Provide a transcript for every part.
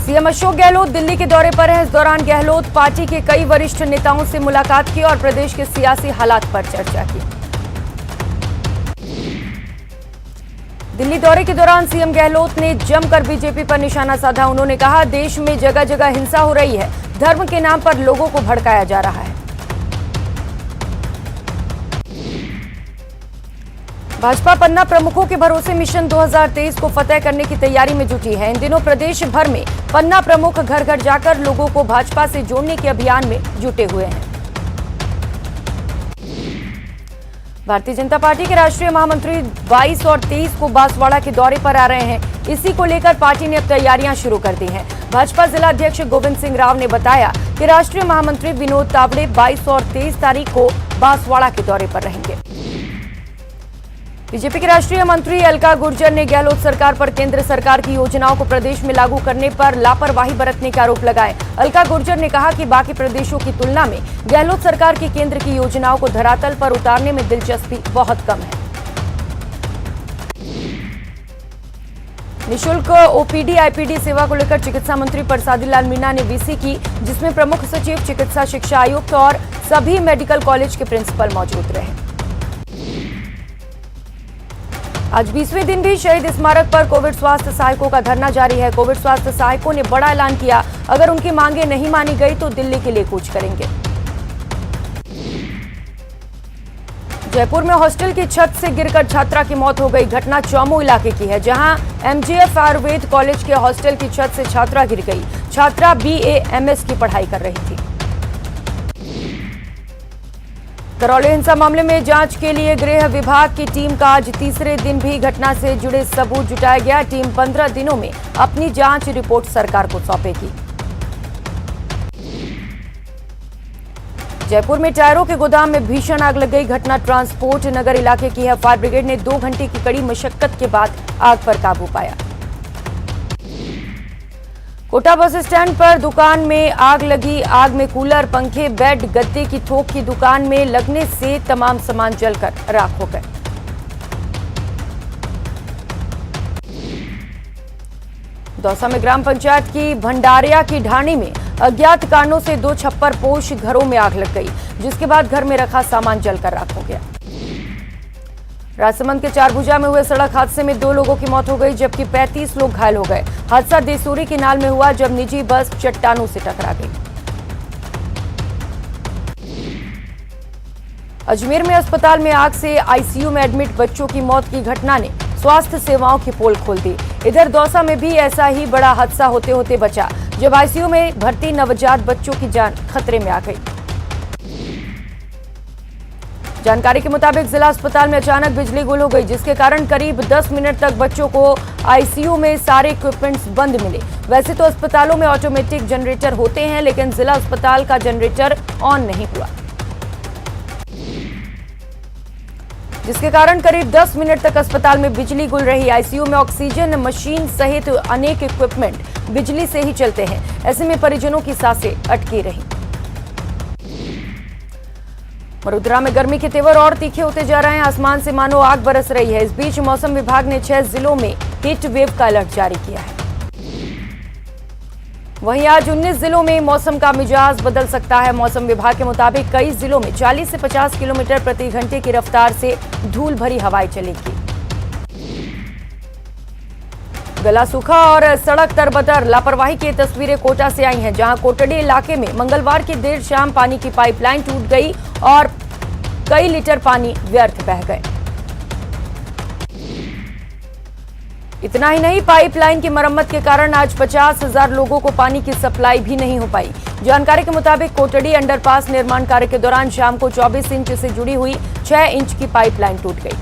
CM Ashok Gehlot Delhi के दौरे पर हैं। इस दौरान गहलोत पार्टी के कई वरिष्ठ नेताओं से मुलाकात की और प्रदेश के सियासी हालात पर चर्चा की। दिल्ली दौरे के दौरान सीएम गहलोत ने जमकर बीजेपी पर निशाना साधा। उन्होंने कहा, देश में जगह जगह हिंसा हो रही है, धर्म के नाम पर लोगों को भड़काया जा रहा है। भाजपा पन्ना प्रमुखों के भरोसे मिशन 2023 को फतेह करने की तैयारी में जुटी है। इन दिनों प्रदेश भर में पन्ना प्रमुख घर घर जाकर लोगों को भाजपा से जोड़ने के अभियान में जुटे हुए हैं। भारतीय जनता पार्टी के राष्ट्रीय महामंत्री 22 और 23 को बांसवाड़ा के दौरे पर आ रहे हैं। इसी को लेकर पार्टी ने अब तैयारियां शुरू कर दी हैं। भाजपा जिला अध्यक्ष गोविंद सिंह राव ने बताया कि राष्ट्रीय महामंत्री विनोद तावड़े 22 और 23 तारीख को बांसवाड़ा के दौरे पर रहेंगे। बीजेपी के राष्ट्रीय मंत्री अलका गुर्जर ने गहलोत सरकार पर केंद्र सरकार की योजनाओं को प्रदेश में लागू करने पर लापरवाही बरतने के आरोप लगाए। अलका गुर्जर ने कहा कि बाकी प्रदेशों की तुलना में गहलोत सरकार की केंद्र की योजनाओं को धरातल पर उतारने में दिलचस्पी बहुत कम है। निःशुल्क ओपीडी आईपीडी सेवा को लेकर चिकित्सा मंत्री परसादी लाल मीणा ने वीसी की, जिसमें प्रमुख सचिव, चिकित्सा शिक्षा आयुक्त और सभी मेडिकल कॉलेज के प्रिंसिपल मौजूद रहे। आज 20वें दिन भी शहीद स्मारक पर कोविड स्वास्थ्य सहायकों का धरना जारी है। कोविड स्वास्थ्य सहायकों ने बड़ा ऐलान किया, अगर उनकी मांगे नहीं मानी गई तो दिल्ली के लिए कूच करेंगे। जयपुर में हॉस्टल की छत से गिरकर छात्रा की मौत हो गई। घटना चौमू इलाके की है, जहां एमजीएफ आयुर्वेद कॉलेज के हॉस्टल की छत से छात्रा गिर गई। छात्रा बीएएमएस की पढ़ाई कर रही थी। करौली हिंसा मामले में जांच के लिए गृह विभाग की टीम का आज तीसरे दिन भी घटना से जुड़े सबूत जुटाया गया। टीम 15 दिनों में अपनी जांच रिपोर्ट सरकार को सौंपेगी। जयपुर में टायरों के गोदाम में भीषण आग लग गई। घटना ट्रांसपोर्ट नगर इलाके की है। फायर ब्रिगेड ने 2 घंटे की कड़ी मशक्कत के बाद आग पर काबू पाया। कोटा बस स्टैंड पर दुकान में आग लगी। आग में कूलर, पंखे, बेड, गद्दे की थोक की दुकान में लगने से तमाम सामान जलकर राख हो गए। दौसा में ग्राम पंचायत की भंडारिया की ढाणी में अज्ञात कारणों से 2 छप्परपोश घरों में आग लग गई, जिसके बाद घर में रखा सामान जलकर राख हो गया। राजसमंद के चारभुजा में हुए सड़क हादसे में 2 लोगों की मौत हो गई, जबकि 35 लोग घायल हो गए। हादसा देसूरी की नाल में हुआ, जब निजी बस चट्टानों से टकरा गई। अजमेर में अस्पताल में आग से आईसीयू में एडमिट बच्चों की मौत की घटना ने स्वास्थ्य सेवाओं की पोल खोल दी। इधर दौसा में भी ऐसा ही बड़ा हादसा होते होते बचा, जब आईसीयू में भर्ती नवजात बच्चों की जान खतरे में आ गई। जानकारी के मुताबिक जिला अस्पताल में अचानक बिजली गुल हो गई, जिसके कारण करीब 10 मिनट तक बच्चों को आईसीयू में सारे इक्विपमेंट्स बंद मिले। वैसे तो अस्पतालों में ऑटोमेटिक जनरेटर होते हैं, लेकिन जिला अस्पताल का जनरेटर ऑन नहीं हुआ, जिसके कारण करीब 10 मिनट तक अस्पताल में बिजली गुल रही। आईसीयू में ऑक्सीजन मशीन सहित अनेक इक्विपमेंट बिजली से ही चलते हैं। ऐसे में परिजनों की सांसें अटकी रही। वडोदरा में गर्मी के तेवर और तीखे होते जा रहे हैं। आसमान से मानो आग बरस रही है। इस बीच मौसम विभाग ने 6 जिलों में हीट वेव का अलर्ट जारी किया है। वहीं आज 19 जिलों में मौसम का मिजाज बदल सकता है। मौसम विभाग के मुताबिक कई जिलों में 40 से 50 किलोमीटर प्रति घंटे की रफ्तार से धूल भरी हवाएं चलेंगी। गला सूखा और सड़क तरबतर, लापरवाही की तस्वीरें कोटा से आई हैं, जहां कोटड़ी इलाके में मंगलवार की देर शाम पानी की पाइपलाइन टूट गई और कई लीटर पानी व्यर्थ बह गए। इतना ही नहीं, पाइपलाइन की मरम्मत के कारण आज 50,000 लोगों को पानी की सप्लाई भी नहीं हो पाई। जानकारी के मुताबिक कोटड़ी अंडरपास निर्माण कार्य के दौरान शाम को 24 इंच से जुड़ी हुई 6 इंच की पाइपलाइन टूट गई,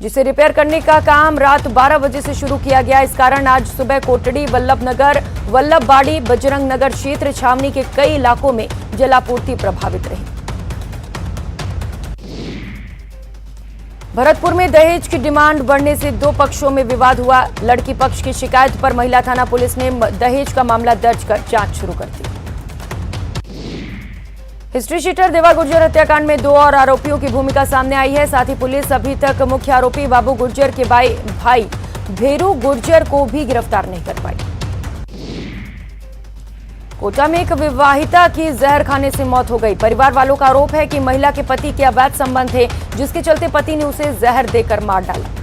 जिसे रिपेयर करने का काम रात 12 बजे से शुरू किया गया। इस कारण आज सुबह कोटड़ी, वल्लभनगर, वल्लभबाड़ी, बजरंग नगर क्षेत्र, छावनी के कई इलाकों में जलापूर्ति प्रभावित रही। भरतपुर में दहेज की डिमांड बढ़ने से 2 पक्षों में विवाद हुआ। लड़की पक्ष की शिकायत पर महिला थाना पुलिस ने दहेज का मामला दर्ज कर जांच शुरू कर दी। हिस्ट्री शीटर देवा गुर्जर हत्याकांड में 2 और आरोपियों की भूमिका सामने आई है। साथ ही पुलिस अभी तक मुख्य आरोपी बाबू गुर्जर के भाई भेरू गुर्जर को भी गिरफ्तार नहीं कर पाई। कोटा में एक विवाहिता की जहर खाने से मौत हो गई। परिवार वालों का आरोप है कि महिला के पति के अवैध संबंध थे, जिसके चलते पति ने उसे जहर देकर मार डाला।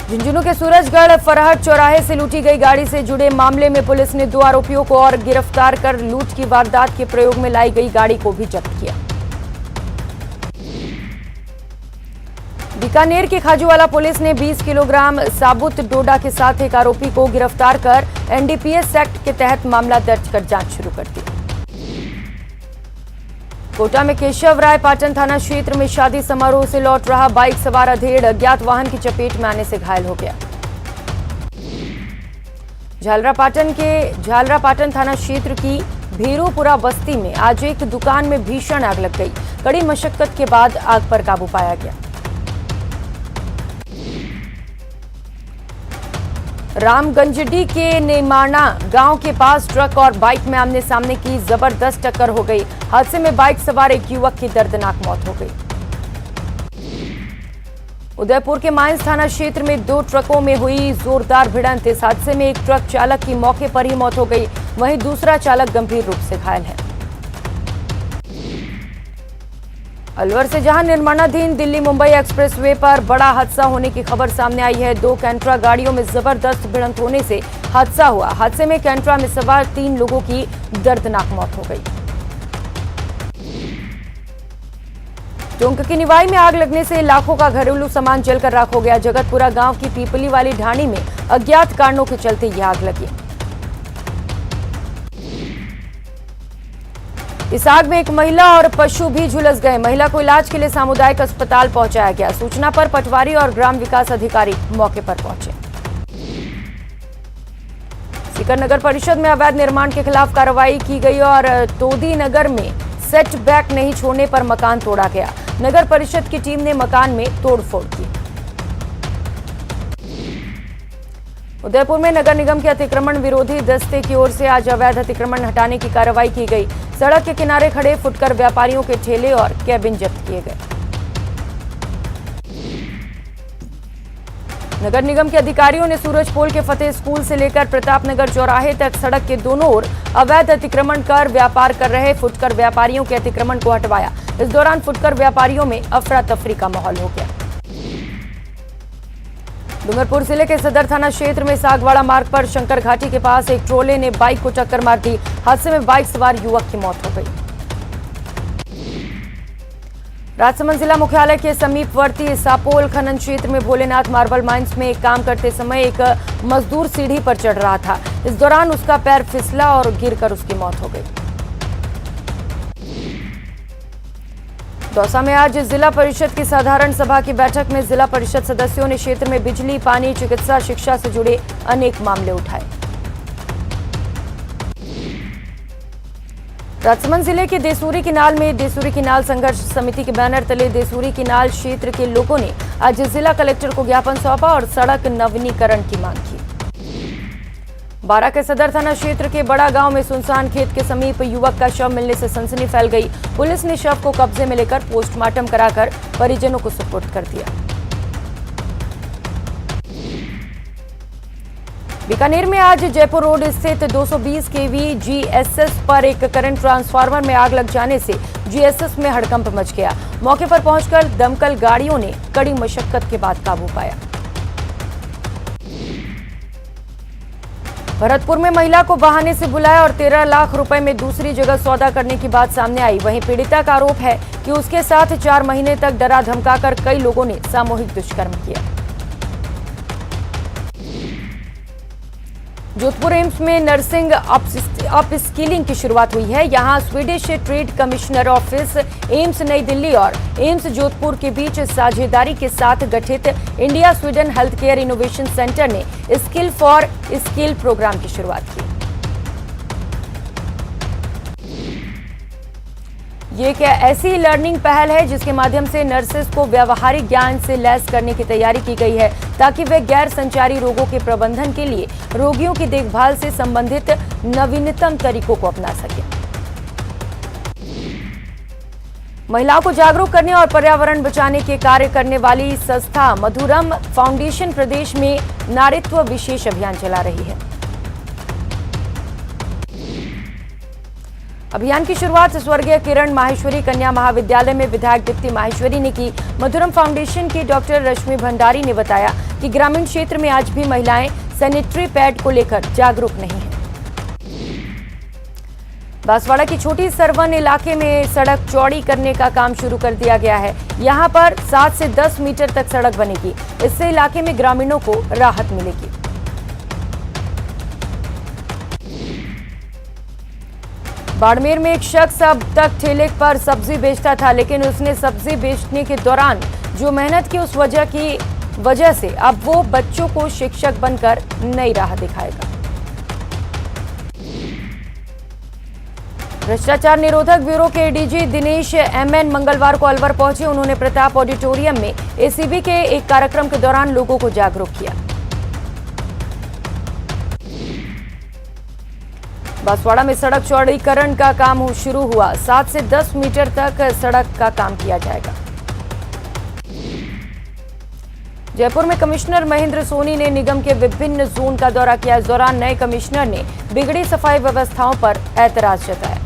झुंझुनू के सूरजगढ़ फरहट चौराहे से लूटी गई गाड़ी से जुड़े मामले में पुलिस ने 2 आरोपियों को और गिरफ्तार कर लूट की वारदात के प्रयोग में लाई गई गाड़ी को भी जब्त किया। बीकानेर की खाजूवाला पुलिस ने 20 किलोग्राम साबुत डोडा के साथ एक आरोपी को गिरफ्तार कर एनडीपीएस एक्ट के तहत मामला दर्ज कर जांच शुरू कर दी। कोटा में केशव राय पाटन थाना क्षेत्र में शादी समारोह से लौट रहा बाइक सवार अधेड़ अज्ञात वाहन की चपेट में आने से घायल हो गया। झालरापाटन थाना क्षेत्र की भीरूपुरा बस्ती में आज एक दुकान में भीषण आग लग गई। कड़ी मशक्कत के बाद आग पर काबू पाया गया। रामगंजडी के नेमाना गांव के पास ट्रक और बाइक में आमने सामने की जबरदस्त टक्कर हो गई। हादसे में बाइक सवार एक युवक की दर्दनाक मौत हो गई। उदयपुर के माइंस थाना क्षेत्र में 2 ट्रकों में हुई जोरदार भिड़ंत। इस हादसे में एक ट्रक चालक की मौके पर ही मौत हो गई, वहीं दूसरा चालक गंभीर रूप से घायल है। अलवर से जहां निर्माणाधीन दिल्ली मुंबई एक्सप्रेसवे पर बड़ा हादसा होने की खबर सामने आई है। 2 कैंट्रा गाड़ियों में जबरदस्त भिड़ंत होने से हादसा हुआ। हादसे में कैंट्रा में सवार 3 लोगों की दर्दनाक मौत हो गई। टोंक की निवाई में आग लगने से लाखों का घरेलू सामान जलकर राख हो गया। जगतपुरा गांव की पीपली वाली ढाणी में अज्ञात कारणों के चलते यह आग लगी। इस आग में एक महिला और पशु भी झुलस गए। महिला को इलाज के लिए सामुदायिक अस्पताल पहुंचाया गया। सूचना पर पटवारी और ग्राम विकास अधिकारी मौके पर पहुंचे। सीकर नगर परिषद में अवैध निर्माण के खिलाफ कार्रवाई की गई और तोदी नगर में सेट बैक नहीं छोड़ने पर मकान तोड़ा गया। नगर परिषद की टीम ने मकान में तोड़फोड़ की। उदयपुर में नगर निगम के अतिक्रमण विरोधी दस्ते की ओर से आज अवैध अतिक्रमण हटाने की कार्रवाई की गई। सड़क के किनारे खड़े फुटकर व्यापारियों के ठेले और केबिन जब्त किए गए। नगर निगम के अधिकारियों ने सूरजपोल के फतेह स्कूल से लेकर प्रताप नगर चौराहे तक सड़क के दोनों ओर अवैध अतिक्रमण कर व्यापार कर रहे फुटकर व्यापारियों के अतिक्रमण को हटवाया। इस दौरान फुटकर व्यापारियों में अफरा तफरी का माहौल हो गया। डूंगरपुर जिले के सदर थाना क्षेत्र में सागवाड़ा मार्ग पर शंकर घाटी के पास एक ट्रोले ने बाइक को टक्कर मार दी। हादसे में बाइक सवार युवक की मौत हो गई। राजसमंद जिला मुख्यालय के समीपवर्ती सापोल खनन क्षेत्र में भोलेनाथ मार्बल माइंस में काम करते समय एक मजदूर सीढ़ी पर चढ़ रहा था। इस दौरान उसका पैर फिसला और गिरकर उसकी मौत हो गई। दौसा में आज जिला परिषद की साधारण सभा की बैठक में जिला परिषद सदस्यों ने क्षेत्र में बिजली, पानी, चिकित्सा, शिक्षा से जुड़े अनेक मामले उठाए। राजसमंद जिले के देसूरी किनाल में देसूरी किनाल संघर्ष समिति के बैनर तले देसूरी किनाल क्षेत्र के लोगों ने आज जिला कलेक्टर को ज्ञापन सौंपा और सड़क नवीनीकरण की मांग की। बारा के सदर थाना क्षेत्र के बड़ा गांव में सुनसान खेत के समीप युवक का शव मिलने से सनसनी फैल गई। पुलिस ने शव को कब्जे में लेकर पोस्टमार्टम कराकर परिजनों को सुपुर्द कर दिया। बीकानेर में आज जयपुर रोड स्थित 220 केवी जीएसएस पर एक करंट ट्रांसफार्मर में आग लग जाने से जीएसएस में हड़कंप मच गया। मौके पर पहुंचकर दमकल गाड़ियों ने कड़ी मशक्कत के बाद काबू पाया। भरतपुर में महिला को बहाने से बुलाया और 13 लाख रुपए में दूसरी जगह सौदा करने की बात सामने आई। वहीं पीड़िता का आरोप है कि उसके साथ 4 महीने तक डरा धमकाकर कई लोगों ने सामूहिक दुष्कर्म किया। जोधपुर एम्स में नर्सिंग अपस्किलिंग की शुरुआत हुई है। यहां Swedish trade commissioner office, AIIMS नई दिल्ली और एम्स जोधपुर के बीच साझेदारी के साथ गठित India Sweden health care innovation centre ने स्किल फॉर स्किल प्रोग्राम की शुरुआत की। ये एक ऐसी लर्निंग पहल है जिसके माध्यम से नर्सेस को व्यावहारिक ज्ञान से लैस करने की तैयारी की गई है ताकि वे गैर संचारी रोगों के प्रबंधन के लिए रोगियों की देखभाल से संबंधित नवीनतम तरीकों को अपना सकें। महिलाओं को जागरूक करने और पर्यावरण बचाने के कार्य करने वाली संस्था मधुरम फाउंडेशन प्रदेश में नारीत्व विशेष अभियान चला रही है। अभियान की शुरुआत स्वर्गीय किरण माहेश्वरी कन्या महाविद्यालय में विधायक दीप्ति माहेश्वरी ने की। मधुरम फाउंडेशन की डॉक्टर रश्मि भंडारी ने बताया कि ग्रामीण क्षेत्र में आज भी महिलाएं सैनिटरी पैड को लेकर जागरूक नहीं हैं। बांसवाड़ा की छोटी सरवन इलाके में सड़क चौड़ी करने का काम शुरू कर दिया गया है। यहां पर 7 से 10 मीटर तक सड़क बनेगी। इससे इलाके में ग्रामीणों को राहत मिलेगी। बाड़मेर में एक शख्स अब तक ठेले पर सब्जी बेचता था, लेकिन उसने सब्जी बेचने के दौरान जो मेहनत की उस वजह से अब वो बच्चों को शिक्षक बनकर नई राह दिखाएगा। भ्रष्टाचार निरोधक ब्यूरो के एडीजी दिनेश एमएन मंगलवार को अलवर पहुंचे। उन्होंने प्रताप ऑडिटोरियम में एसीबी के एक कार्यक्रम के दौरान लोगों को जागरूक किया। बांसवाड़ा में सड़क चौड़ीकरण का काम शुरू हुआ। 7 से 10 मीटर तक सड़क का काम किया जाएगा। जयपुर में कमिश्नर महेंद्र सोनी ने निगम के विभिन्न जोन का दौरा किया। इस दौरान नए कमिश्नर ने बिगड़ी सफाई व्यवस्थाओं पर ऐतराज जताया।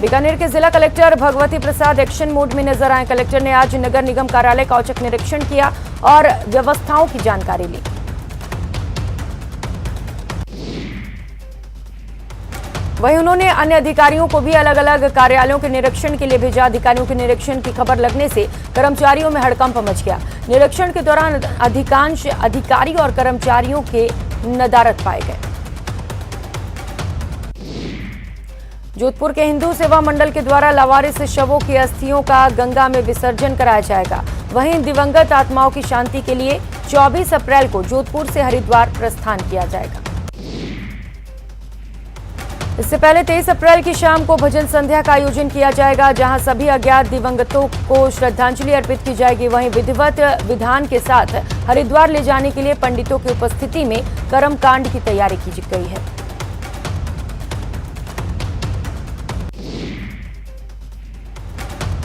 बीकानेर के जिला कलेक्टर भगवती प्रसाद एक्शन मोड में नजर आए। कलेक्टर ने आज नगर निगम कार्यालय का औचक निरीक्षण किया और व्यवस्थाओं की जानकारी ली। वहीं उन्होंने अन्य अधिकारियों को भी अलग अलग कार्यालयों के निरीक्षण के लिए भेजा। अधिकारियों के निरीक्षण की खबर लगने से कर्मचारियों में हड़कंप मच गया। निरीक्षण के दौरान अधिकांश अधिकारी और कर्मचारियों के नदारद पाए गए। जोधपुर के हिंदू सेवा मंडल के द्वारा लावारिस शवों की अस्थियों का गंगा में विसर्जन कराया जाएगा। वहीं दिवंगत आत्माओं की शांति के लिए 24 अप्रैल को जोधपुर से हरिद्वार प्रस्थान किया जाएगा। इससे पहले 23 अप्रैल की शाम को भजन संध्या का आयोजन किया जाएगा, जहां सभी अज्ञात दिवंगतों को श्रद्धांजलि अर्पित की जाएगी। वहीं विधिवत विधान के साथ हरिद्वार ले जाने के लिए पंडितों की उपस्थिति में कर्मकांड की तैयारी की गई है।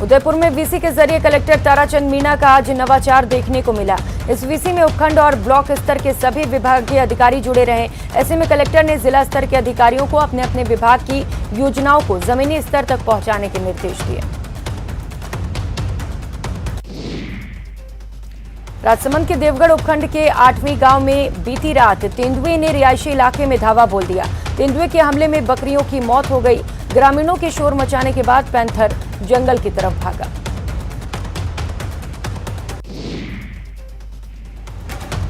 उदयपुर में वीसी के जरिए कलेक्टर ताराचंद मीणा का आज नवाचार देखने को मिला। इस वीसी में उपखंड और ब्लॉक स्तर के सभी विभागीय अधिकारी जुड़े रहे। ऐसे में कलेक्टर ने जिला स्तर के अधिकारियों को अपने अपने विभाग की योजनाओं को जमीनी स्तर तक पहुंचाने के निर्देश दिए। राजसमंद के देवगढ़ उपखंड के 8वीं गांव में बीती रात तेंदुए ने रिहायशी इलाके में धावा बोल दिया। तेंदुए के हमले में बकरियों की मौत हो गई। ग्रामीणों के शोर मचाने के बाद पैंथर जंगल की तरफ भागा।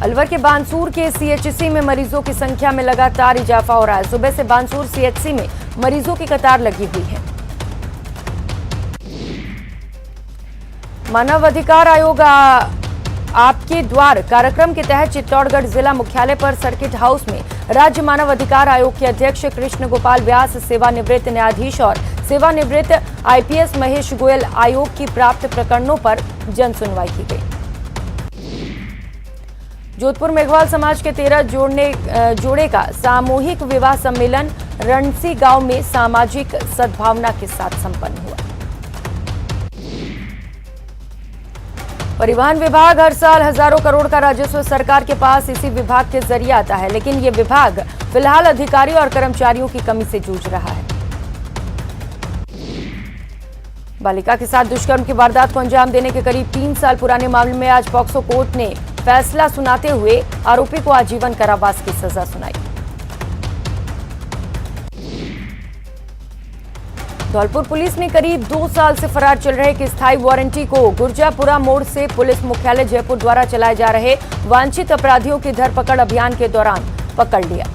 अलवर के बानसूर के सीएचसी में मरीजों की संख्या में लगातार इजाफा हो रहा है। सुबह से बानसूर सीएचसी में मरीजों की कतार लगी हुई है। मानव अधिकार आयोग आपके द्वार कार्यक्रम के तहत चित्तौड़गढ़ जिला मुख्यालय पर सर्किट हाउस में राज्य मानव अधिकार आयोग के अध्यक्ष कृष्ण गोपाल व्यास, सेवानिवृत्त न्यायाधीश और सेवानिवृत्त आईपीएस महेश गोयल आयोग की प्राप्त प्रकरणों पर जन सुनवाई की गई। जोधपुर मेघवाल समाज के 13 जोड़े का सामूहिक विवाह सम्मेलन रणसी गांव में सामाजिक सद्भावना के साथ संपन्न हुआ। परिवहन विभाग हर साल हजारों करोड़ का राजस्व सरकार के पास इसी विभाग के जरिए आता है, लेकिन ये विभाग फिलहाल अधिकारियों और कर्मचारियों की कमी से जूझ रहा है। बालिका के साथ दुष्कर्म की वारदात को अंजाम देने के करीब 3 साल पुराने मामले में आज पॉक्सो कोर्ट ने फैसला सुनाते हुए आरोपी को आजीवन कारावास की सजा सुनाई। धौलपुर पुलिस ने करीब 2 साल से फरार चल रहे एक स्थायी वारंटी को गुर्जापुरा मोड़ से पुलिस मुख्यालय जयपुर द्वारा चलाए जा रहे वांछित अपराधियों की धरपकड़ अभियान के दौरान पकड़ लिया।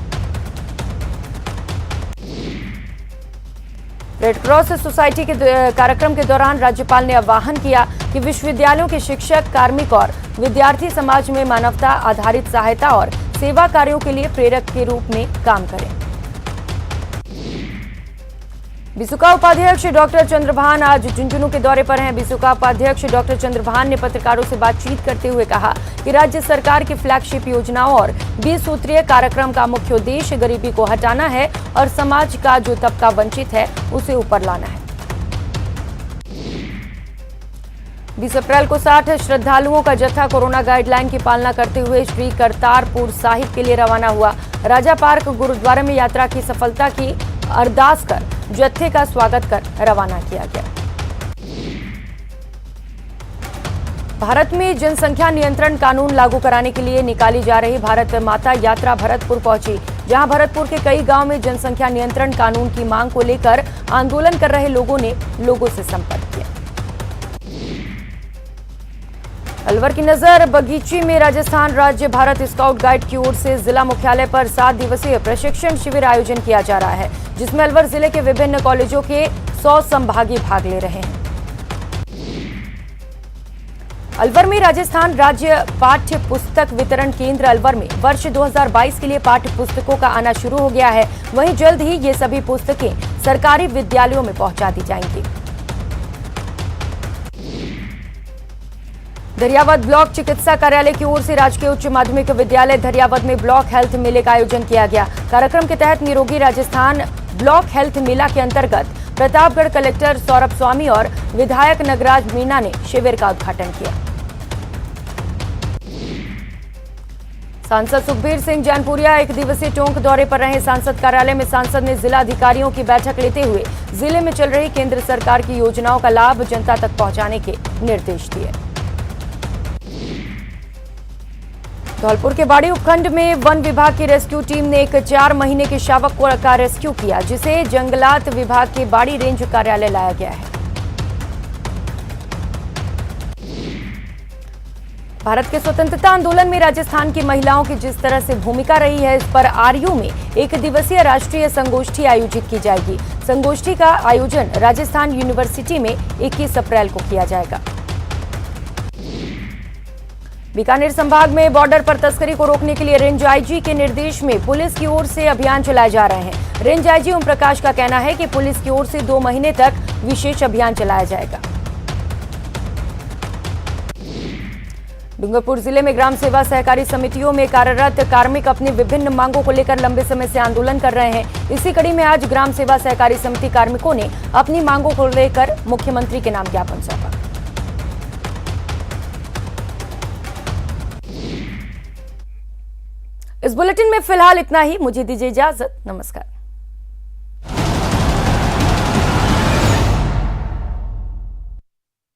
रेड क्रॉस सोसाइटी के कार्यक्रम के दौरान राज्यपाल ने आह्वान किया कि विश्वविद्यालयों के शिक्षक, कार्मिक और विद्यार्थी समाज में मानवता आधारित सहायता और सेवा कार्यों के लिए प्रेरक के रूप में काम करें। बीसूका उपाध्यक्ष डॉक्टर चंद्रभान आज झुंझुनू के दौरे पर हैं। बीसूका उपाध्यक्ष डॉक्टर चंद्रभान ने पत्रकारों से बातचीत करते हुए कहा कि राज्य सरकार की फ्लैगशिप योजनाओं और 20 सूत्रीय कार्यक्रम का मुख्य उद्देश्य गरीबी को हटाना है और समाज का जो तबका वंचित है उसे ऊपर लाना है। 20 अप्रैल को 60 श्रद्धालुओं का जत्था कोरोना गाइडलाइन की पालना करते हुए श्री करतारपुर साहिब के लिए रवाना हुआ। राजा पार्क गुरुद्वारा में यात्रा की सफलता की अरदास कर जत्थे का स्वागत कर रवाना किया गया। भारत में जनसंख्या नियंत्रण कानून लागू कराने के लिए निकाली जा रही भारत माता यात्रा भरतपुर पहुंची, जहां भरतपुर के कई गांव में जनसंख्या नियंत्रण कानून की मांग को लेकर आंदोलन कर रहे लोगों ने लोगों से संपर्क किया। अलवर की नजर बगीची में राजस्थान राज्य भारत स्काउट गाइड की ओर से जिला मुख्यालय पर 7 दिवसीय प्रशिक्षण शिविर आयोजन किया जा रहा है, जिसमें अलवर जिले के विभिन्न कॉलेजों के 100 संभागी भाग ले रहे हैं। अलवर में राजस्थान राज्य पाठ्य पुस्तक वितरण केंद्र अलवर में वर्ष 2022 के लिए पाठ्य पुस्तकों का आना शुरू हो गया है। वहीं जल्द ही ये सभी पुस्तकें सरकारी विद्यालयों में पहुंचा दी जाएंगी। दरियावद ब्लॉक चिकित्सा कार्यालय की ओर से राजकीय उच्च माध्यमिक विद्यालय दरियावद में ब्लॉक हेल्थ मेले का आयोजन किया गया। कार्यक्रम के तहत निरोगी राजस्थान ब्लॉक हेल्थ मेला के अंतर्गत प्रतापगढ़ कलेक्टर सौरभ स्वामी और विधायक नगराज मीणा ने शिविर का उद्घाटन किया। सांसद सुखबीर सिंह जैनपुरिया 1 दिवसीय टोंक दौरे पर रहे। सांसद कार्यालय में सांसद ने जिला अधिकारियों की बैठक लेते हुए जिले में चल रही केंद्र सरकार की योजनाओं का लाभ जनता तक पहुंचाने के निर्देश दिए। धौलपुर के बाड़ी उपखंड में वन विभाग की रेस्क्यू टीम ने एक 4 महीने के शावक का रेस्क्यू किया, जिसे जंगलात विभाग के बाड़ी रेंज कार्यालय लाया गया है। भारत के स्वतंत्रता आंदोलन में राजस्थान की महिलाओं की जिस तरह से भूमिका रही है, इस पर आरयू में 1 दिवसीय राष्ट्रीय संगोष्ठी आयोजित की जाएगी। संगोष्ठी का आयोजन राजस्थान यूनिवर्सिटी में 21 अप्रैल को किया जाएगा। बीकानेर संभाग में बॉर्डर पर तस्करी को रोकने के लिए रेंज आईजी के निर्देश में पुलिस की ओर से अभियान चलाए जा रहे हैं। रेंज आईजी ओम प्रकाश का कहना है कि पुलिस की ओर से 2 महीने तक विशेष अभियान चलाया जाएगा। डूंगरपुर जिले में ग्राम सेवा सहकारी समितियों में कार्यरत कार्मिक अपनी विभिन्न मांगों को लेकर लंबे समय से आंदोलन कर रहे हैं। इसी कड़ी में आज ग्राम सेवा सहकारी समिति कार्मिकों ने अपनी मांगों को लेकर मुख्यमंत्री के नाम ज्ञापन सौंपा। इस बुलेटिन में फिलहाल इतना ही। मुझे दीजिए इजाजत। नमस्कार।